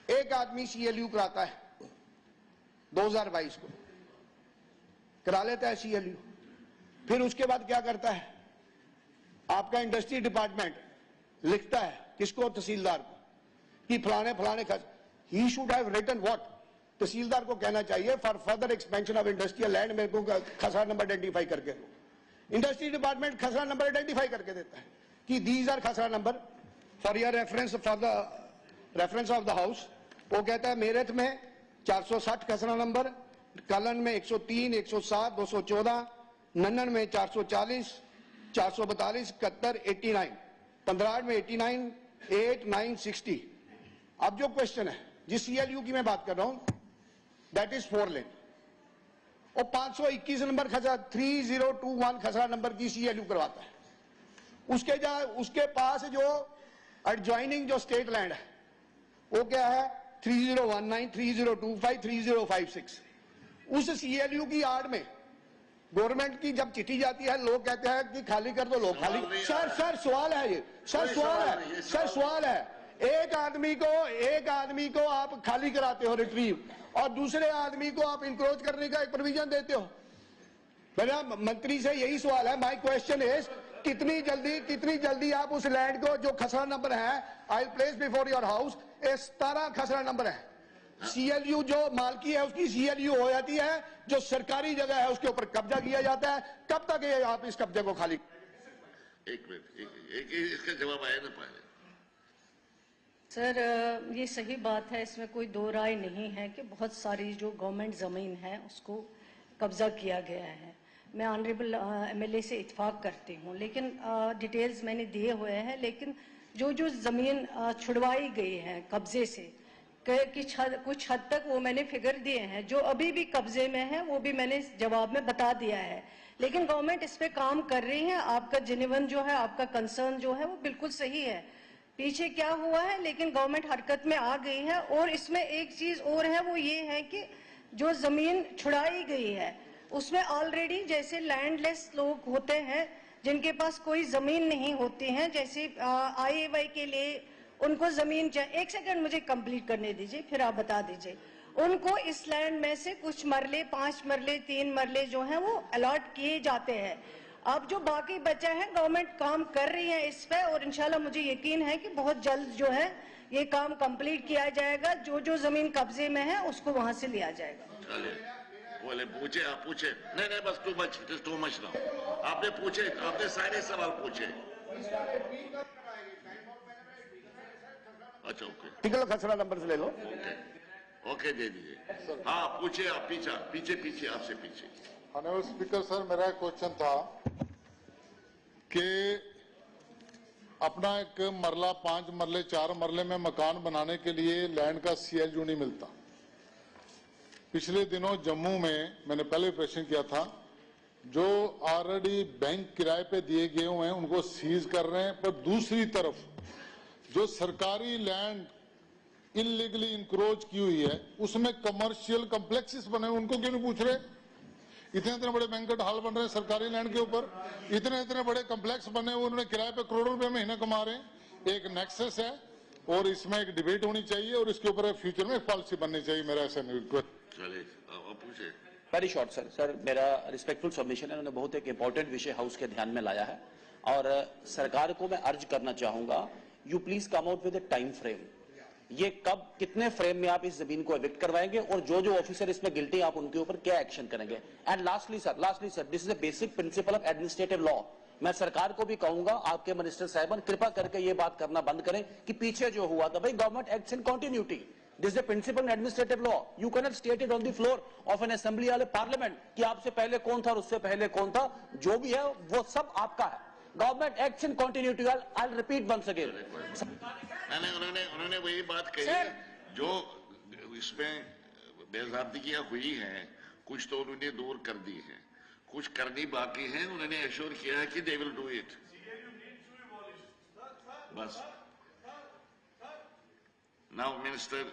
O: एक आदमी CLU कराता है 2022 को, करा लेता है CLU, फिर उसके बाद क्या करता है, आपका इंडस्ट्री डिपार्टमेंट लिखता है किसको, तहसीलदार को, कि फलाने फलाने ही should have written what, tehsildar को कहना चाहिए for further expansion of industrial land मेरे को खसरा नंबर आइडेंटिफाई करके दो। इंडस्ट्री डिपार्टमेंट खसरा नंबर आइडेंटिफाई करके देता है कि दीज आर खसरा number for your reference, for the reference of the house. वो कहता है मेरठ में 460 खसरा नंबर, कलन में 103, 107, 214, नन्नन में 440, 442, 71, 89, पंद्राह में 89, 8, 9, 60। अब जो क्वेश्चन है जिस CLU की मैं बात कर रहा हूं, दैट इज 4 लेन, और 521 नंबर खसरा 3021 खसरा नंबर की CLU करवाता है। उसके पास जो एडजॉइनिंग जो स्टेट लैंड है वो क्या है, 3019, 3025, 3056। उस CLU की आड़ में गवर्नमेंट की जब चिट्ठी जाती है, लोग कहते हैं कि खाली कर दो, लोग खाली। सर सवाल है ये, सर सवाल है। एक आदमी को आप खाली कराते हो रिट्रीव, और दूसरे आदमी को आप इंक्रोच करने का एक प्रोविजन देते हो। मेरा मंत्री से यही सवाल है, माय क्वेश्चन इज, कितनी जल्दी आप उस लैंड को जो खसरा नंबर है, I place before your house 17 खसरा नंबर है, CLU जो मालकी है उसकी CLU हो जाती है, जो सरकारी जगह है उसके ऊपर कब्जा किया जाता है। कब तक ये आप इस कब्जे को खाली?
D: एक मिनट, इसका जवाब आया ना पहले।
K: सर ये सही बात है, इसमें कोई दो राय नहीं है कि बहुत सारी जो गवर्नमेंट ज़मीन है उसको कब्जा किया गया है। मैं ऑनरेबल MLA से इत्फाक करती हूँ, लेकिन डिटेल्स मैंने दिए हुए हैं। लेकिन जो ज़मीन छुड़वाई गई है कब्जे से, कुछ हद तक वो मैंने फिगर दिए हैं। जो अभी भी कब्जे में है वो भी मैंने जवाब में बता दिया है। लेकिन गवर्नमेंट इस पे काम कर रही है। आपका जेन्युइन जो है, आपका कंसर्न जो है वो बिल्कुल सही है। पीछे क्या हुआ है, लेकिन गवर्नमेंट हरकत में आ गई है। और इसमें एक चीज और है, वो ये है कि जो जमीन छुड़ाई गई है उसमें ऑलरेडी जैसे लैंडलेस लोग होते हैं जिनके पास कोई जमीन नहीं होती है, जैसे IAY के लिए उनको जमीन चाहिए। एक सेकंड मुझे कंप्लीट करने दीजिए, फिर आप बता दीजिए। उनको इस लैंड में से कुछ मरले, 5 मरले, 3 मरले जो हैं वो अलॉट किए जाते हैं। अब जो बाकी बचा है, गवर्नमेंट काम कर रही है इस पे, और इंशाल्लाह मुझे यकीन है कि बहुत जल्द जो है ये काम कंप्लीट किया जाएगा। जो जमीन कब्जे में है उसको वहां से लिया जाएगा।
D: बोले पूछे, आप पूछे। नहीं, बस टू मच ना। आपने पूछे, आपने सारे सवाल पूछे। अच्छा, ओके,
O: टिकल खसरा नंबर से ले लो।
D: ओके, दे दीजिए। हाँ, पूछे आप, पीछे आपसे पीछे।
P: ऑनरेबल स्पीकर सर, मेरा एक क्वेश्चन था कि अपना एक मरला, 5 मरले, 4 मरले में मकान बनाने के लिए लैंड का CLU नहीं मिलता। पिछले दिनों जम्मू में मैंने पहले प्रश्न किया था, जो ऑलरेडी बैंक किराए पे दिए गए हुए हैं उनको सीज कर रहे हैं, पर दूसरी तरफ जो सरकारी लैंड इलीगली इंक्रोच की हुई है उसमें कमर्शियल कॉम्प्लेक्सेस बने, उनको क्यों नहीं पूछ रहे? इतने बड़े बैंकेट हॉल बन रहे हैं सरकारी लैंड के ऊपर, इतने बड़े कॉम्प्लेक्स बने हुए, उन्होंने किराए पे करोड़ों रुपए महीने कमा रहे हैं। एक नेक्सस है और इसमें एक डिबेट होनी चाहिए और इसके ऊपर फ्यूचर में पॉलिसी बननी चाहिए। मेरा ऐसा रिक्वेस्ट।
Q: वेरी शॉर्ट सर, मेरा रिस्पेक्टफुल सबमिशन है। उन्होंने बहुत एक इंपॉर्टेंट विषय हाउस के ध्यान में लाया है और सरकार को मैं अर्ज करना चाहूंगा, you please come out with A time frame. ये कब, कितने फ्रेम में आप इस जमीन को एविक्ट करवाएंगे और जो ऑफिसर इसमें गिल्टी आप उनके ऊपर क्या एक्शन करेंगे? And lastly sir, this is a basic principle of administrative law. मैं सरकार को भी कहूंगा, आपके मिनिस्टर साहिबान कृपा करके ये बात करना बंद करें कि पीछे जो हुआ था, भाई government acts in continuity. This is a principle in administrative law. You cannot state it on the floor of an assembly or a parliament कि आपसे पहले कौन था और उससे पहले कौन था। जो भी है वो सब आपका है। Government acts in continuity. I'll repeat once again.
D: उन्होंने वही बात कही जो इसमें बेज़ाब्तियां हुई हैं, कुछ तो उन्होंने दूर कर दी है, कुछ करनी बाकी है, उन्होंने एश्योर किया है कि दे विल डू इट। बस now minister,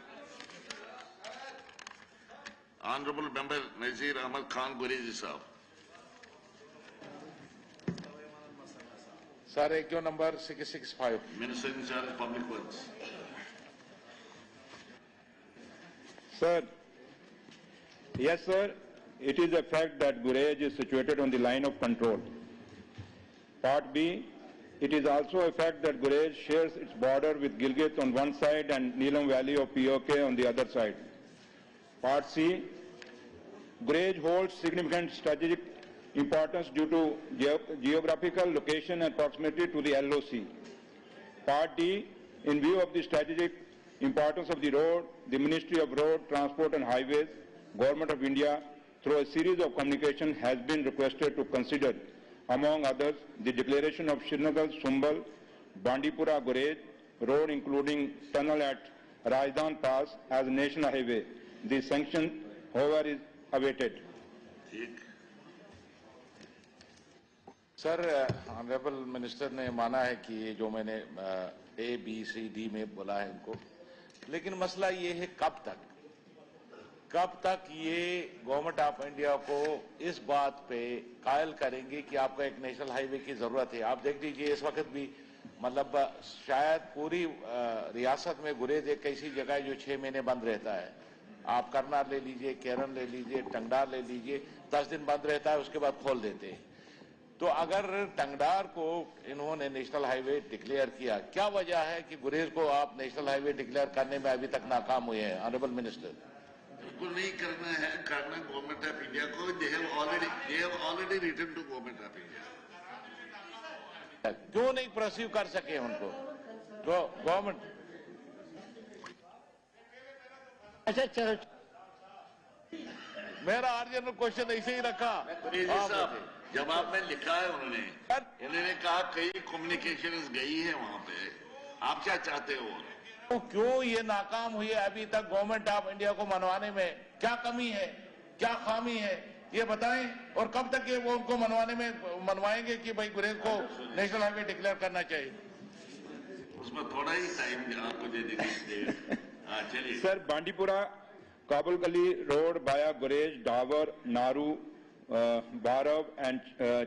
D: honourable member Nazir Ahmad Khan Gurezi साहब।
R: सर एक जो number 665,
D: minister in charge public works.
S: Sir, yes sir, it is a fact that Gurez is situated on the line of control. Part B, it is also a fact that Gurez shares its border with Gilgit on one side and Neelam Valley of POK on the other side. Part C, Gurez holds significant strategic importance due to geographical location and proximity to the LOC. Part D, in view of the strategic importance of the road, the Ministry of Road, Transport and Highways, Government of India, through a series of communication, has been requested to consider, among others, the declaration of Srinagar, Sumbal, Bandipora, Gurez road, including tunnel at Rajdan Pass, as national highway. The sanction, however, is awaited.
R: Sir honourable minister ने माना है कि ये जो मैंने A, B, C, D में बोला है इनको, लेकिन मसला ये है कब तक ये गवर्नमेंट ऑफ इंडिया को इस बात पे कायल करेंगे कि आपको एक नेशनल हाईवे की जरूरत है। आप देख लीजिए इस वक्त भी मतलब शायद पूरी रियासत में गुरेज एक ऐसी जगह है जो 6 महीने बंद रहता है। आप करनाल ले लीजिए, केरन ले लीजिए, टंगडार ले लीजिए, 10 दिन बंद रहता है, उसके बाद खोल देते हैं। तो अगर टंगडार को इन्होंने नेशनल हाईवे डिक्लेयर किया, क्या वजह है कि गुरेज को आप नेशनल हाईवे डिक्लेयर करने में अभी तक नाकाम हुए हैं? ऑनरेबल मिनिस्टर,
D: बिल्कुल नहीं करना है, करना गवर्नमेंट ऑफ इंडिया को। They have already written to government of India.
R: क्यों नहीं परस्यू कर सके उनको गवर्नमेंट?
T: अच्छा चलो,
R: मेरा अर्जेंट क्वेश्चन ऐसे ही रखा।
D: जवाब में लिखा है इन्होंने कहा कई कम्युनिकेशन गई है वहां पे। आप क्या चाहते हो?
R: तो क्यों ये नाकाम हुई है अभी तक गवर्नमेंट ऑफ इंडिया को मनवाने में? क्या कमी है, क्या खामी है, ये बताएं। और कब तक ये वो उनको मनवाएंगे कि भाई गुरेज को नेशनल हाईवे डिक्लेयर करना चाहिए?
D: उसमें थोड़ा ही टाइम आपको दे देंगे। चलिए
S: सर, बांडीपुरा काबुलगली रोड बाया गुरेज, डावर, नारू, बारव एंड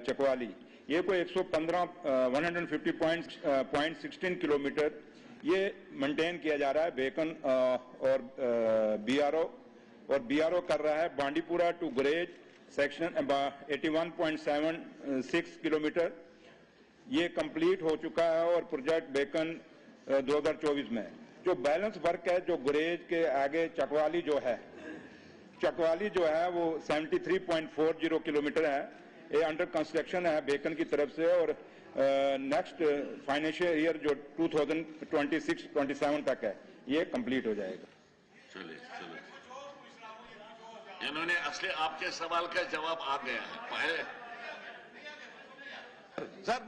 S: चकवाली, ये कोई 150.16 किलोमीटर ये मेंटेन किया जा रहा है। बेकन और बीआरओ कर रहा है। Bandipora to Gurez section 81.76 kilometre ये कंप्लीट हो चुका है और प्रोजेक्ट बेकन 2024 में। जो बैलेंस वर्क है जो गुरेज के आगे चकवाली जो है वो 73.40 किलोमीटर है। ये अंडर कंस्ट्रक्शन है बेकन की तरफ से और नेक्स्ट फाइनेंशियल ईयर जो 2026-27 तक है ये कंप्लीट हो जाएगा।
D: चलिए इन्होंने असली आपके सवाल का जवाब आ गया है। पहले
R: सर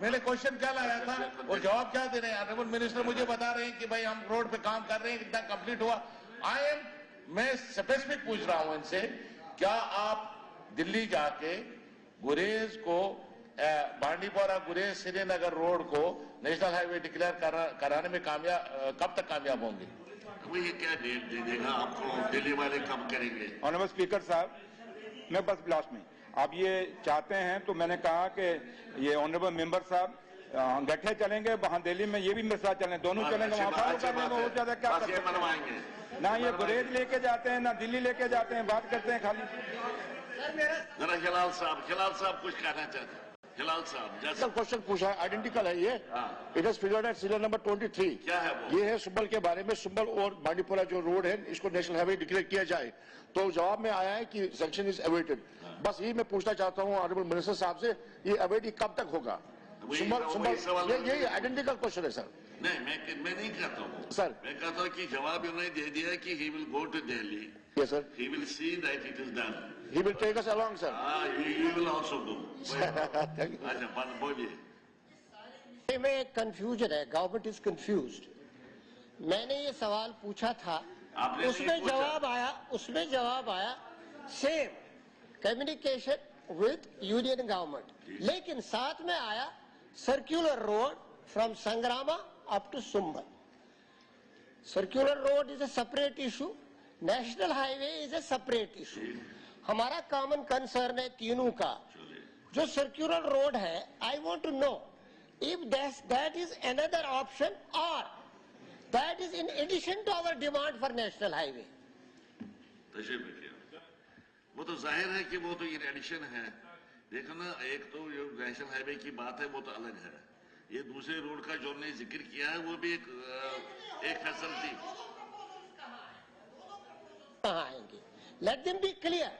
R: मैंने क्वेश्चन क्या लाया था और जवाब क्या दे रहे हैं? ऑनरेबल मिनिस्टर मुझे बता रहे हैं कि भाई हम रोड पे काम कर रहे हैं, कितना कंप्लीट हुआ। मैं स्पेसिफिक पूछ रहा हूं इनसे, क्या आप दिल्ली जाके गुरेज को बांडीपोरा गुरेज श्रीनगर रोड को नेशनल हाईवे डिक्लेयर कराने में कब तक कामयाब होंगे?
D: ये क्या डेट दे देगा आपको? दिल्ली वाले कब करेंगे?
S: ऑनरेबल स्पीकर साहब, मैं बस लास्ट में आप ये चाहते हैं तो मैंने कहा कि ये ऑनरेबल मेंबर साहब गठे चलेंगे वहां दिल्ली में, ये भी मेरे साथ चलें, दोनों चलेंगे वहां पर बहुत ज्यादा क्या
D: मनवाएंगे।
S: ना ये गुरेज लेके जाते हैं ना दिल्ली लेके जाते हैं, बात करते हैं खाली।
D: जरा हिलाल साहब कुछ कहना चाहते हैं। हिलाल साहब जैसा
O: क्वेश्चन पूछा है, आइडेंटिकल है ये। It is figured at serial number 23।
D: क्या है वो?
O: ये है सुंबल के बारे में। सुंबल और बांडीपोरा जो रोड है इसको नेशनल हाईवे डिक्लेयर किया जाए। तो जवाब में आया है कि सैंक्शन इज अवेटेड। बस यही मैं पूछना चाहता हूँ ऑनरेबल मिनिस्टर साहब से, ये अवेट कब तक होगा? सुंबल यही आइडेंटिकल क्वेश्चन है सर।
D: नहीं मैं नहीं कहता हूँ
O: सर,
D: मैं कहता हूँ कि जवाब उन्होंने दे दिया कि he will go to Delhi.
O: Yes sir,
D: he will see that it is done.
O: He will take us along sir.
D: He will also go. अच्छा बोलिए।
T: में एक कंफ्यूजन है, गवर्नमेंट इज कंफ्यूज्ड। मैंने ये सवाल पूछा था, उसमें जवाब आया same communication with union government. लेकिन साथ में आया circular road from Sangrama up to Sumbal. Circular road is a separate issue. National highway is a separate issue. हमारा common concern है तीनों का. जो circular road है, I want to know if that is another option or that is in addition to our demand for national highway.
D: वो तो जाहिर है कि वो तो ये एडिशन है. देखो ना, एक तो जो नेशनल हाईवे की बात है वो तो अलग है. ये दूसरे रोड का जो हमने जिक्र किया है वो भी एक फैसिलिटी.
T: कहाँ आएंगे? Let them be clear.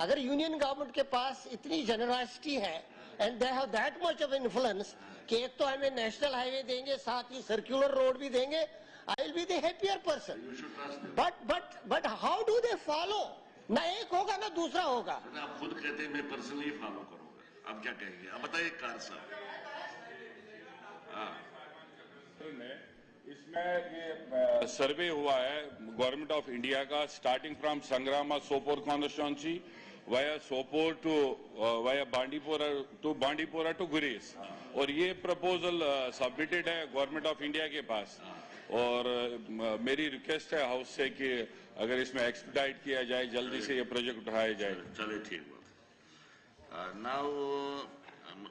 T: अगर यूनियन गवर्नमेंट के पास इतनी जनरसिटी है and they have that much of influence कि एक तो हमें नेशनल हाईवे देंगे, साथ ही सर्कुलर रोड भी देंगे, I will be the happier person. But how do they follow? ना एक होगा ना दूसरा होगा.
D: आप खुद कहते हैं मैं पर्सनली फॉलो करूंगा. अब क्या कहेंगे? अब बताइए कार साहब.
S: इसमें ये सर्वे हुआ है गवर्नमेंट ऑफ इंडिया का, starting from Sangrama Sopore constituency via Sopore to via Bandipora to Gurez, और ये प्रपोजल सबमिटेड है गवर्नमेंट ऑफ इंडिया के पास. और मेरी रिक्वेस्ट है हाउस से कि अगर इसमें एक्सपेडाइट किया जाए, जल्दी से ये प्रोजेक्ट उठाया जाए.
D: चलिए ठीक बात. नाउ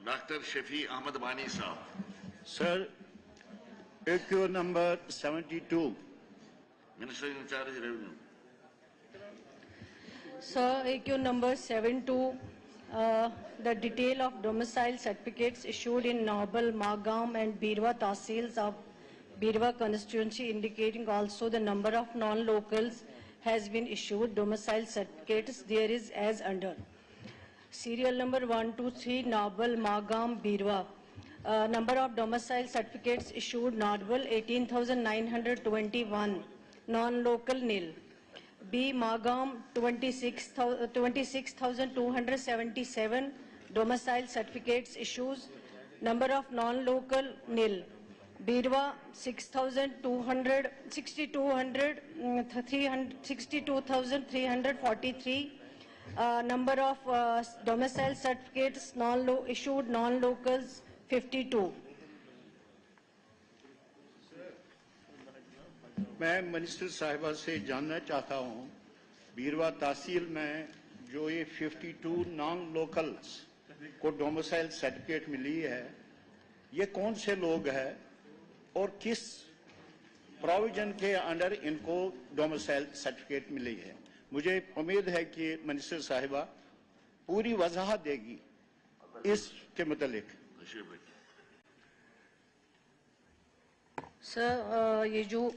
D: डॉक्टर शफी अहमद वानी साहब.
U: Sir, AQ number 72.
D: Minister in charge of revenue.
K: Sir, AQ number 72, the detail of domicile certificates issued in Nobel, Magam and Birwa Tahsils of Birwa constituency, indicating also the number of non-locals has been issued. Domicile certificates there is as under. Serial number 123, Nobel, Magam, Birwa. Number of domicile certificates issued, Nodwell 18,921, non-local nil. B. Magam 26,277, domicile certificates issues, number of non-local nil. Birwa 62,343, number of domicile certificates issued non-locals 52.
U: मैं minister साहिबा से जानना चाहता हूं, बीरवा तहसील में जो ये 52 non locals को डोमिसाइल सर्टिफिकेट मिली है, ये कौन से लोग हैं और किस प्रोविजन के अंडर इनको डोमिसाइल सर्टिफिकेट मिली है? मुझे उम्मीद है कि मिनिस्टर साहिबा पूरी वजाहत देगी इसके मुतालिक.
K: सर, ये जो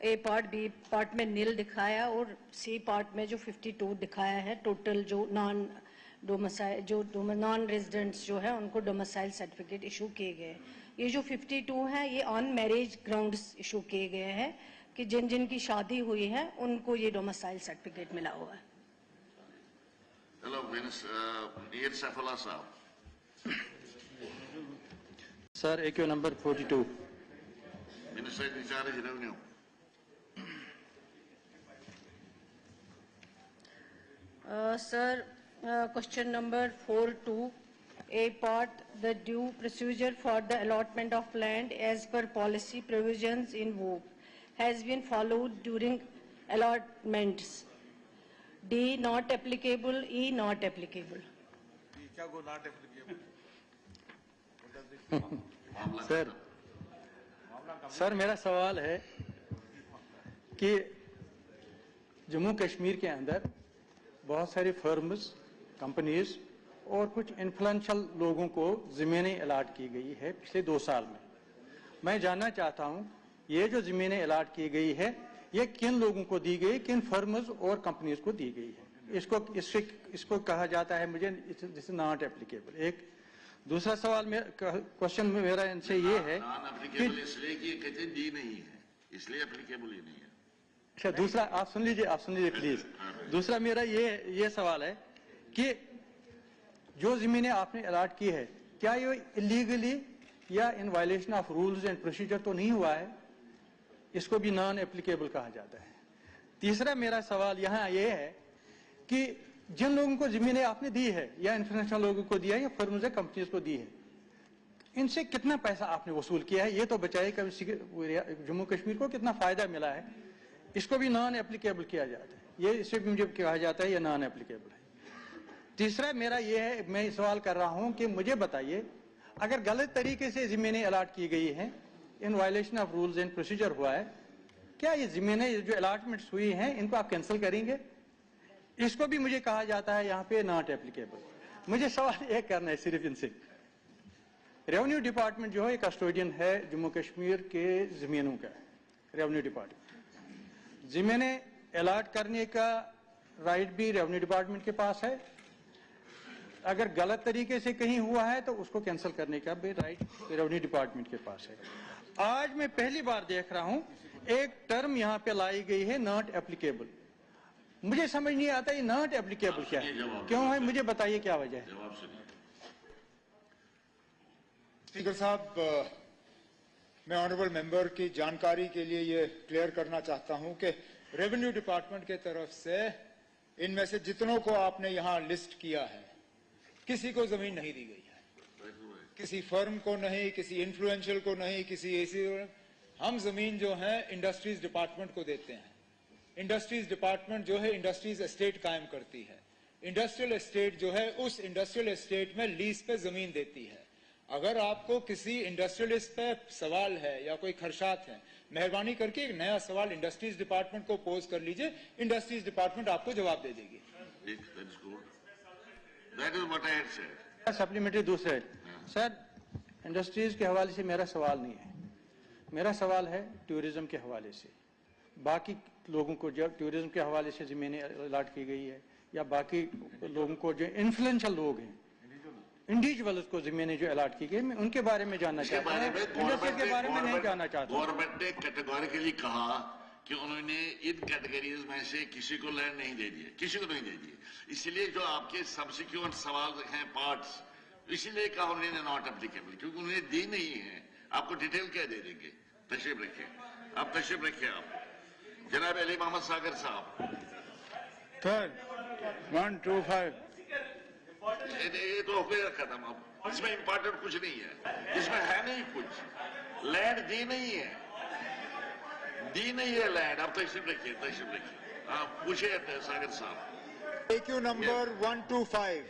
K: ए पार्ट बी पार्ट में नील दिखाया और सी पार्ट में जो 52 दिखाया है, टोटल जो नॉन रेजिडेंट्स जो है उनको डोमिसाइल सर्टिफिकेट इशू किए गए. ये जो 52 है ये ऑन मैरिज ग्राउंड्स इशू किए गए हैं कि जिन जिन की शादी हुई है उनको ये डोमिसाइल सर्टिफिकेट मिला हुआ है.
D: हेलो मिनिस्टर सफला साहब.
V: Sir, AQ number 42.
D: Minister in charge of revenue.
K: Sir, question number 42, A part, the due procedure for the allotment of land as per policy provisions in VOP has been followed during allotments. D, not applicable. E, not applicable.
V: Sir, मेरा सवाल है कि जम्मू कश्मीर के अंदर बहुत सारी firms, companies और कुछ इन्फ्लुएंशियल लोगों को ज़मीनें अलाट की गई है पिछले 2 साल में. मैं जानना चाहता हूं ये जो ज़मीनें अलाट की गई है ये किन लोगों को दी गई, किन फर्म्स और कंपनीज को दी गई है? इसको कहा जाता है मुझे दिस इज नॉट एप्लीकेबल. एक दूसरा सवाल क्वेश्चन में मेरा इनसे ये है कि
D: इसलिए कि कहते दी नहीं है, इसलिए एप्लीकेबल ही नहीं है.
V: अच्छा, दूसरा आप सुन लीजिए प्लीज. दूसरा मेरा ये सवाल है कि जो जमीनें आपने अलाट की है क्या ये इलीगली या in violation of rules and procedure तो नहीं हुआ है? इसको भी नॉन एप्लीकेबल कहा जाता है. तीसरा मेरा सवाल यहाँ ये है कि जिन लोगों को जमीनें आपने दी है या इंटरनेशनल लोगों को दिया है या फर्म्स है कंपनीज को दी है, इनसे कितना पैसा आपने वसूल किया है? ये तो बचाए जम्मू कश्मीर को कितना फायदा मिला है, इसको भी नॉन एप्लीकेबल किया जाता है। ये इसे भी मुझे कहा जाता है ये नॉन एप्लीकेबल है। तीसरा मेरा ये है, मैं सवाल कर रहा हूं कि मुझे बताइए, अगर गलत तरीके से जमीनें अलाट की गई हैं, in violation of rules and procedure हुआ है, क्या ये जमीनें जो अलाटमेंट्स हुई हैं इनको आप कैंसिल करेंगे? इसको भी मुझे कहा जाता है यहाँ पे नॉट एप्लीकेबल। मुझे सवाल एक करना है सिर्फ इनसे, रेवेन्यू डिपार्टमेंट जो है कस्टोडियन है जम्मू कश्मीर के जमीनों का, रेवेन्यू डिपार्टमेंट जमीनें अलाट करने का राइट भी रेवेन्यू डिपार्टमेंट के पास है, अगर गलत तरीके से कहीं हुआ है तो उसको कैंसिल करने का भी राइट रेवेन्यू डिपार्टमेंट के पास है। आज मैं पहली बार देख रहा हूं एक टर्म यहां पे लाई गई है नॉट एप्लीकेबल। मुझे समझ नहीं आता ये नॉट एप्लीकेबल क्या है, क्यों है, मुझे बताइए क्या वजह है।
B: स्पीकर साहब, मैं ऑनरेबल मेंबर की जानकारी के लिए ये क्लियर करना चाहता हूं कि रेवेन्यू डिपार्टमेंट के तरफ से इनमें से जितनों को आपने यहां लिस्ट किया है, किसी को जमीन नहीं दी गई है, किसी फर्म को नहीं, किसी इन्फ्लुएंशियल को नहीं, किसी ऐसी। हम जमीन जो है इंडस्ट्रीज डिपार्टमेंट को देते हैं। इंडस्ट्रीज डिपार्टमेंट जो है इंडस्ट्रीज एस्टेट कायम करती है। इंडस्ट्रियल एस्टेट जो है उस इंडस्ट्रियल एस्टेट में लीज पे जमीन देती है। अगर आपको किसी इंडस्ट्रियलिस्ट पे सवाल है या कोई खदशात है, मेहरबानी करके एक नया सवाल इंडस्ट्रीज डिपार्टमेंट को पोज कर लीजिए, इंडस्ट्रीज डिपार्टमेंट आपको जवाब दे देगी।
V: सप्लीमेंट्री दूसरा है सर, इंडस्ट्रीज के हवाले से मेरा सवाल नहीं है, मेरा सवाल है टूरिज्म के हवाले से। बाकी लोगों को जब टूरिज्म के हवाले से जमीनें अलाट की गई है या बाकी लोगों को जो इन्फ्लुएंशियल लोग हैं, इंडिविजुअल्स को जमीनें जो अलाट की गई, मैं उनके बारे में जानना चाहता हूँ, इंडस्ट्री के बारे में नहीं जानना चाहता।
D: गवर्नमेंट ने कैटेगोरिकली कहा कि उन्होंने इन कैटेगरीज में से किसी को लैंड नहीं दे दिए, किसी को नहीं दे दिए। इसलिए जो आपके सब्सिक्वेंट सवाल हैं पार्ट्स, इसीलिए कहा उन्होंने नॉट एप्लीकेबल, क्योंकि उन्होंने दी नहीं है। आपको डिटेल क्या दे देंगे? तशरीफ रखिए, आप तशरीफ रखिए। आप जनाब अली मोहम्मद सागर साहब।
A: थर्ड 125
D: ये तो हो गया खत्म। अब इसमें इंपॉर्टेंट कुछ नहीं है, इसमें है नहीं कुछ। लैंड दी नहीं है, दी नहीं है लैंड। आप तशरीफ रखिए, तशरीफ रखिए, आप पूछिए सागर साहब।
B: AQ number 125.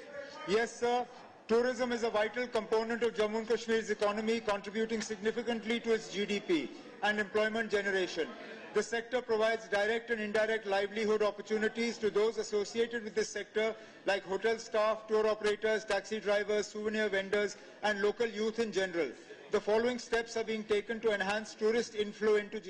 B: Yes, sir. Tourism is a vital component of Jammu and Kashmir's economy, contributing significantly to its GDP and employment generation. The sector provides direct and indirect livelihood opportunities to those associated with this sector, like hotel staff, tour operators, taxi drivers, souvenir vendors, and local youth in general. The following steps are being taken to enhance tourist inflow into